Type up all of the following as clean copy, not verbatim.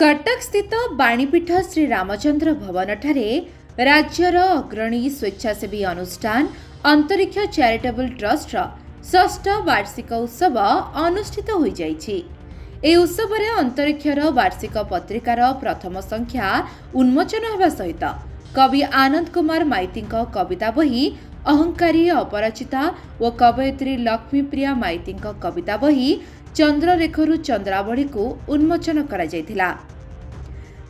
कटक स्थित बाणीपीठ श्री रामचंद्र भवन ठारे राज्यर अग्रणी स्वेच्छासेवी अनुष्ठान अंतरिक्ष चैरिटेबल ट्रस्ट षष्ठ वार्षिक उत्सव अनुष्ठित हो जाइछि। ए उत्सव रे अंतरिक्षर वार्षिक पत्रिकार प्रथम संख्या उन्मोचन होगा सहित कवि आनंद कुमार माइती कविता बही अहंकारी अपराजिता और कवयित्री लक्ष्मीप्रिया माइती कविता बही चंद्ररेखरु चंद्रावली को उन्मोचन करा जायथिला।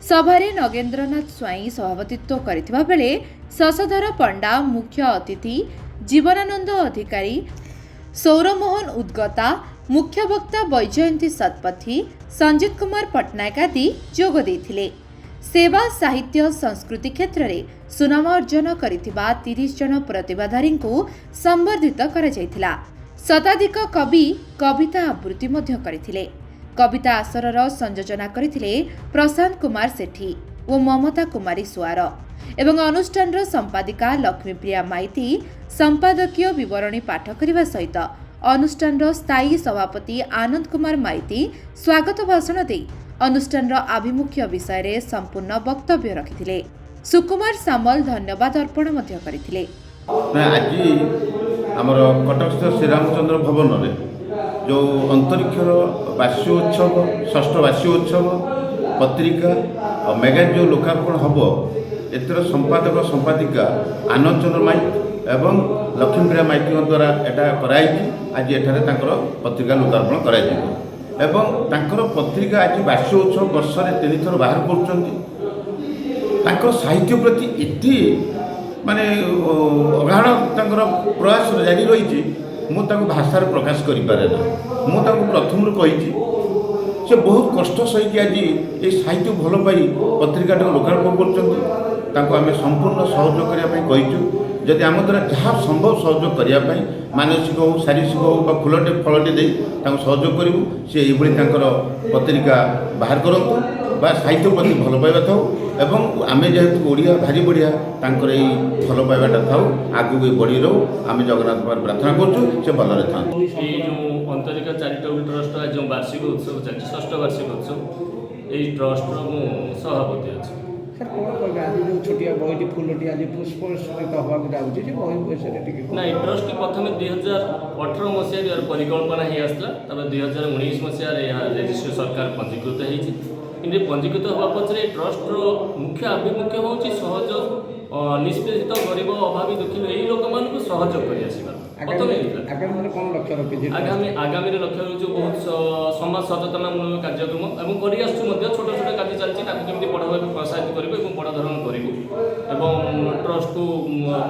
सभारे नगेंद्रनाथ स्वाई सभापतित्व करथिबा बेले शशधर पंडा मुख्य अतिथि, जीवनानंद अधिकारी, सौरमोहन उद्गता, मुख्य वक्ता वैजयंती सतपथी, संजीत कुमार पट्टनायक आदि जोग देथिले। सेवा साहित्य संस्कृति क्षेत्र में सुनाम अर्जन करिथिबा 30 जन प्रतिभाधारी को संबर्धित करा जायथिला। शताधिक कवि कविता आवृत्ति मध्य करथिले। कविता आसरर संयोजना करथिले प्रशांत कुमार सेठी और ममता कुमारी सुआर एवं अनुष्ठान संपादिका लक्ष्मीप्रिया माइती संपादकीय विवरणी पाठ करने सहित अनुष्ठान स्थायी सभापति आनंद कुमार माइती स्वागत भाषण दे अनुष्ठान आभिमुख्य विषय रे संपूर्ण वक्तव्य रखिथिले। सुकुमार सामल धन्यवाद अर्पण मध्य करथिले। आज आमर कटक स्थित श्री रामचंद्र भवन में जो अंतरिक्षर वार्षिकोत्सव षष्ठ वार्षिकोत्सव पत्रिका और मैगजीन जो लोकार्पण हम एतर संपादक संपादिका आनंद चंद्र माइक एवं लक्ष्मीप्रिया माइक द्वारा एटा कराई। आज एठारे पत्रिका लोकार्पण कर पत्रिका आज वार्षिकोत्सव वर्ष में 3 थर बाहर कर साहित्य प्रति एति माने अगाढ़ प्रयास जारी रही मुझे भाषार प्रकाश करें मुझे प्रथम कही से बहुत कष्ट सही आज ये साहित्य भल पाई पत्रिका लोकार्पण कर संपूर्ण सहयोग करने जदि आम द्वारा जहाँ संभव सहयोग करने मानसिक हो शारीरिक हो फूलटे फलटे दे सहयोग करूँ सी पत्रिका बाहर करूँ बा साहित्य प्रति भल पाइबा था एवं आम जेहेतु ओडिया भारी बढ़िया भल पाइबाटा था आगू बढ़ी रो आम जगन्नाथ प्रार्थना कर भलरे था। अंतरिक्ष चैरिटेबल ट्रस्ट जो वार्षिक उत्सव चलती षष्ठ वार्षिक उत्सव यही ट्रस्ट सभापति अच्छे सर कौन कहबे आज जो छोटिया बहीटी फुलटी आज पुष्पित होगा जाऊँगी बही विषय ना ट्रस्ट प्रथम 2018 मसीह परिकल्पना ही आसला 2019 मसीह रजिस्ट्री सरकार पंजीकृत होती कि पंजीकृत होगा पचर ट्रस्ट मुख्य आभिमुख्य हूँ सहयोग निष्पेषित गरीब अभावी दुखी यही लोक मान सहयोग कर आगामी लक्ष्य रही बहुत समाज सचेतनामूलक कार्यक्रम और छोट छोट कार्य चलती बढ़ावा प्रोत्साहित करूँ बड़ धरण करूँ ट्रस्ट को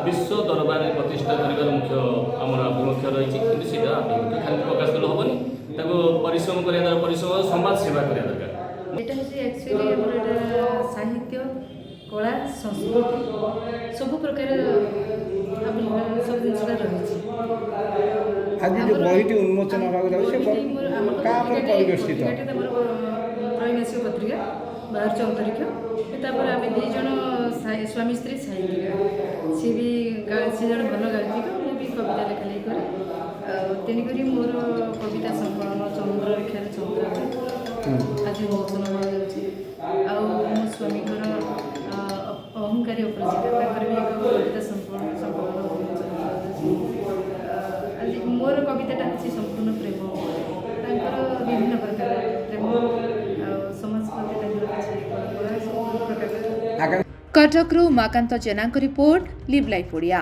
विश्व दरबार में प्रतिष्ठा कर मुख्य आम आभिमुख्य रही है आभिमुख्य खाली प्रकाश कले हेनी परिश्रम कर परिश्रम समाज सेवा करवा दरकार। साहित्य कला संस्कृति सब प्रकार सब जिनसा रही आज जो बहीटी उन्मोचन परिवेशित त्रैमासिक पत्रिका बाहर अंतरिक्ष आम 2 जन स्वामी स्त्री साहित्यिक सी भी सी जन भल गायिका मुझे कविता लेखा लेखी करे तेणुक मोर कविता संकलन चंद्ररेखार चंद्र आज मोचन हो मो स्वामी अहंकारी अपराजिता भी एक कविता संकलन आज मोर कविताटा हूँ संपूर्ण प्रेम विभिन्न प्रकार प्रेम समाज प्रति कटक उमाकांत जेना रिपोर्ट लिव लाइफ ओडिया।